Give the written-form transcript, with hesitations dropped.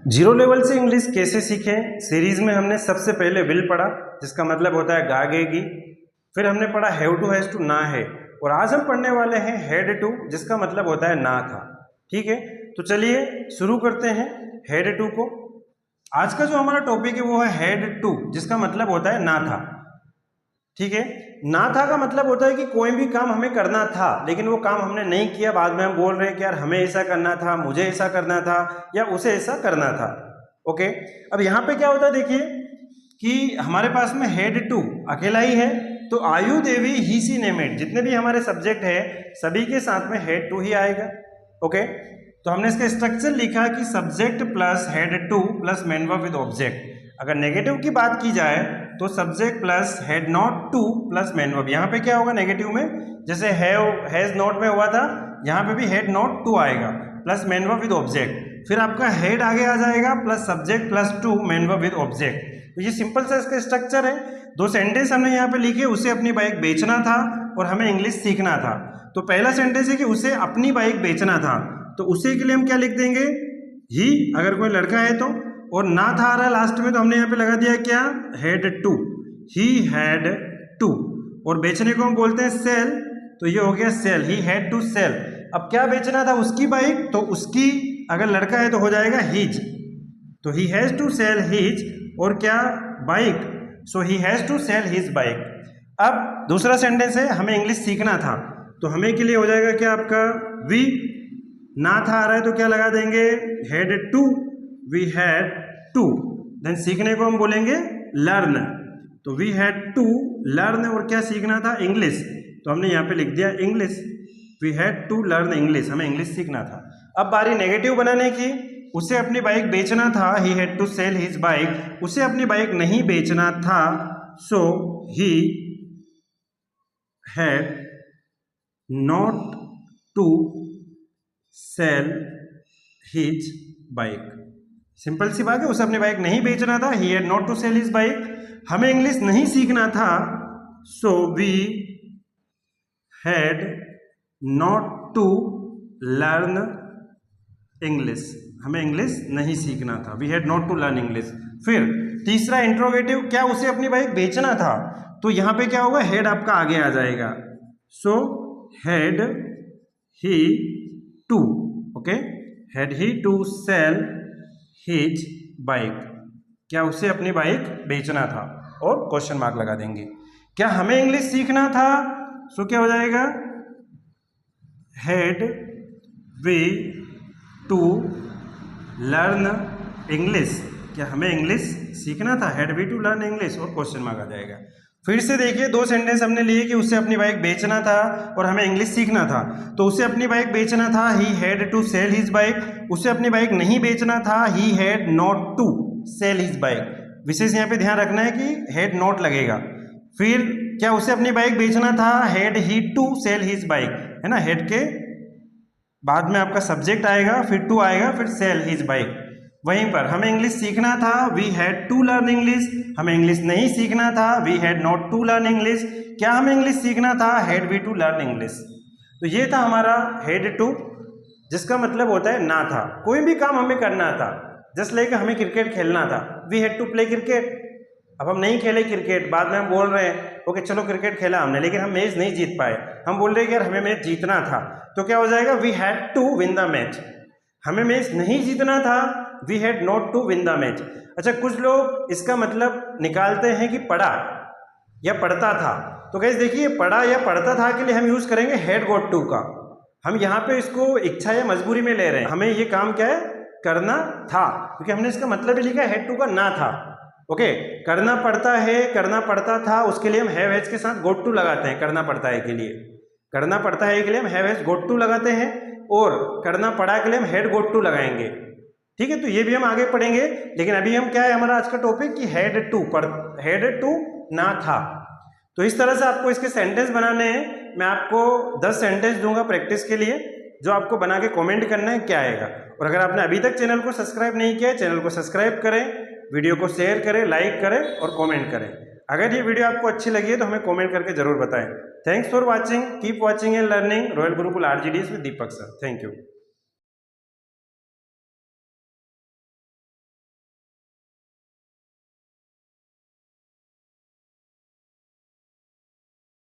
Zero level से English कैसे सीखें सीरीज में हमने सबसे पहले विल पढ़ा, जिसका मतलब होता है गागेगी। फिर हमने पढ़ा हैव टू, हैज टू, ना है। और आज हम पढ़ने वाले हैं हेड टू, जिसका मतलब होता है ना था। ठीक है, तो चलिए शुरू करते हैं हेड टू को। आज का जो हमारा टॉपिक है वो है हेड टू, जिसका मतलब होता है ना था। ठीक है, ना था का मतलब होता है कि कोई भी काम हमें करना था लेकिन वो काम हमने नहीं किया, बाद में हम बोल रहे हैं कि यार हमें ऐसा करना था, मुझे ऐसा करना था या उसे ऐसा करना था। ओके, अब यहाँ पे क्या होता है देखिए कि हमारे पास में हेड टू अकेला ही है, तो आयु देवी ही सी नेमेड, जितने भी हमारे सब्जेक्ट है सभी के साथ में हेड टू ही आएगा। ओके, तो हमने इसका स्ट्रक्चर लिखा कि subject plus head two plus main verb with object. अगर नेगेटिव की बात की जाए तो subject plus head not two plus main verb. यहाँ पे क्या होगा नेगेटिव में, जैसे हैव हैज नॉट में हुआ था, यहाँ पे भी हेड नॉट टू आएगा plus main verb with object. फिर आपका हेड आगे आ जाएगा plus subject plus two main verb with object. तो ये सिंपल सा इसका स्ट्रक्चर है। दो सेंटेंस हमने यहाँ पे लिखे, उसे अपनी बाइक बेचना था और हमें इंग्लिश सीखना था। तो पहला सेंटेंस है कि उसे अपनी बाइक बेचना था, तो उसे के लिए हम क्या लिख देंगे, ही, अगर कोई लड़का है तो। और ना था आ रहा है लास्ट में, तो हमने यहाँ पे लगा दिया क्या, had to, he had to. और बेचने को हम बोलते हैं सेल, तो ये हो गया sell, he had to sell. अब क्या बेचना था, उसकी बाइक, तो उसकी अगर लड़का है तो हो जाएगा हिज, तो he has to sell his. और क्या, bike, so he has to sell his bike. अब दूसरा सेंटेंस है हमें इंग्लिश सीखना था, तो हमें के लिए हो जाएगा क्या आपका, वी, ना था आ रहा है तो क्या लगा देंगे, had to, we had to. Then सीखने को हम बोलेंगे लर्न, तो वी हैड टू लर्न। और क्या सीखना था, इंग्लिश, तो हमने यहाँ पे लिख दिया English, we had to learn English, हमें इंग्लिश सीखना था। अब बारी नेगेटिव बनाने की, उसे अपनी बाइक बेचना था, he had to sell his bike, उसे अपनी बाइक नहीं बेचना था, so he had not to sell his bike. Simple सी बात है, उसे अपनी बाइक नहीं बेचना था, he had not to sell his bike. हमें इंग्लिश नहीं सीखना था, so we had not to learn English, हमें इंग्लिश नहीं सीखना था, we had not to learn English. फिर तीसरा इंट्रोगेटिव, क्या उसे अपनी बाइक बेचना था, तो यहां पे क्या होगा, हेड आपका आगे आ जाएगा, so had he to, okay, had he to sell his bike, क्या उसे अपनी बाइक बेचना था, और क्वेश्चन मार्क लगा देंगे। क्या हमें इंग्लिश सीखना था, सो क्या हो जाएगा, had we to learn English, क्या हमें इंग्लिश सीखना था, had we to learn English, और क्वेश्चन मार्क आ जाएगा। फिर से देखिए, दो सेंटेंस हमने लिए कि उसे अपनी बाइक बेचना था और हमें इंग्लिश सीखना था। तो उसे अपनी बाइक बेचना था, he had to sell his bike, उसे अपनी बाइक नहीं बेचना था, he had not to sell his bike. विशेष यहाँ पे ध्यान रखना है कि हेड नॉट लगेगा। फिर क्या उसे अपनी बाइक बेचना था, had he to sell his bike, है ना, हेड के बाद में आपका सब्जेक्ट आएगा, फिर टू आएगा, फिर सेल हिज बाइक। वहीं पर हमें इंग्लिश सीखना था, we had to learn English, हमें इंग्लिश नहीं सीखना था, we had not to learn English. क्या हमें इंग्लिश सीखना था, had we to learn English. तो ये था हमारा हेड टू, जिसका मतलब होता है ना था, कोई भी काम हमें करना था। जस्ट लाइक हमें क्रिकेट खेलना था, we had to play cricket. अब हम नहीं खेले क्रिकेट, बाद में हम बोल रहे हैं ओके चलो क्रिकेट खेला हमने, लेकिन हम मैच नहीं जीत पाए, हम बोल रहे हैं कि यार हमें मैच जीतना था, तो क्या हो जाएगा, we had to win the match. हमें मैच नहीं जीतना था, we had not to win the match. अच्छा, कुछ लोग इसका मतलब निकालते हैं कि पढ़ा या पढ़ता था, तो गाइस देखिए पढ़ा या पढ़ता था के लिए हम यूज करेंगे हैड गॉट टू का। हम यहाँ पे इसको इच्छा या मजबूरी में ले रहे हैं, हमें ये काम क्या है, करना था, क्योंकि हमने इसका मतलब ही लिखा है हैड टू का ना था। ओके, करना पड़ता है, करना पड़ता था, उसके लिए हम हैव हैज के साथ गोट टू लगाते हैं, करना पड़ता है के लिए, करना पड़ता है के लिए हम हैव हैज गोट टू लगाते हैं, और करना पड़ा के लिए हम हेड गोट टू लगाएंगे। ठीक है, तो ये भी हम आगे पढ़ेंगे, लेकिन अभी हम क्या है हमारा आज का टॉपिक कि हेड टू ना था। तो इस तरह से आपको इसके सेंटेंस बनाने हैं। मैं आपको 10 सेंटेंस दूंगा प्रैक्टिस के लिए, जो आपको बना के कमेंट करना है क्या आएगा। और अगर आपने अभी तक चैनल को सब्सक्राइब नहीं किया है, चैनल को सब्सक्राइब करें, वीडियो को शेयर करें, लाइक करें और कमेंट करें। अगर ये वीडियो आपको अच्छी लगी है तो हमें कमेंट करके जरूर बताएं। Thanks for watching, keep watching and learning. Royal Gurukul RGDS with Deepak sir. Thank you.